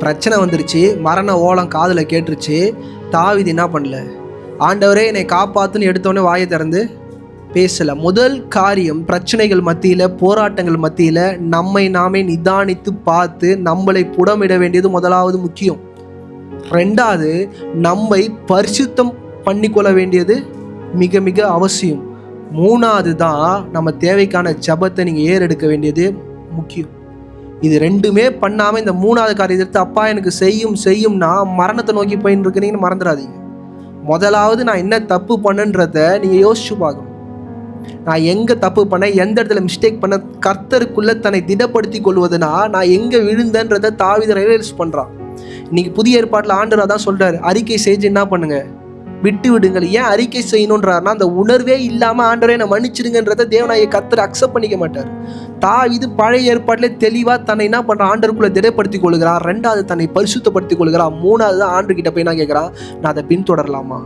பிரச்சனை வந்துருச்சு, மரண ஓலம் காதில் கேட்டுருச்சு. தாவீது என்ன பண்ணல? ஆண்டவரே என்னை காப்பாத்துன்னு எடுத்தோடனே வாயை திறந்து பேசலை. முதல் காரியம், பிரச்சனைகள் மத்தியில், போராட்டங்கள் மத்தியில் நம்மை நாமே நிதானித்து பார்த்து நம்மளை புடமிட வேண்டியது முதலாவது முக்கியம். ரெண்டாவது, நம்மை பரிசுத்தம் பண்ணிக்கொள்ள வேண்டியது மிக மிக அவசியம். மூணாவது தான் நம்ம தேவைக்கான ஜபத்தை நீங்கள் ஏறெடுக்க வேண்டியது முக்கியம். இது ரெண்டுமே பண்ணாமல் இந்த மூணாவது காரியத்தை அப்பா எனக்கு செய்யும்னா மரணத்தை நோக்கி போயின்னு இருக்கிறீங்கன்னு மறந்துடாதீங்க. முதலாவது நான் என்ன தப்பு பண்ணன்றத நீங்கள் யோசிச்சு பார்க்கணும். நான் எங்கே தப்பு பண்ணேன், எந்த இடத்துல மிஸ்டேக் பண்ண, கர்த்தருக்குள்ளே தன்னை திடப்படுத்தி கொள்வதுனா நான் எங்கே விழுந்தன்றதை தாவீது ரியலைஸ் பண்ணுறான். இன்னைக்கு புதிய ஏற்பாட்டில் ஆண்டவர் தான் சொல்கிறார், அறிக்கை செஞ்சு என்ன பண்ணுங்க, விட்டு விடுங்கள். ஏன் அறிக்கை செய்யணுன்றாருன்னா, அந்த உணர்வே இல்லாமல் ஆண்டவரே என்னை மன்னிச்சிடுங்கன்றதை தேவனாகிய கர்த்தர் அக்செப்ட் பண்ணிக்க மாட்டார். தாவீது பழைய ஏற்பாட்டிலே தெளிவாக தன்னை என்ன பண்ணுறான், ஆண்டருக்குள்ளே திடப்படுத்தி கொள்கிறான். ரெண்டாவது தன்னை பரிசுத்தப்படுத்தி கொள்கிறான். மூணாவது ஆண்டு கிட்ட போய் நான் கேட்குறான், நான் அதை பின்தொடரலாமா?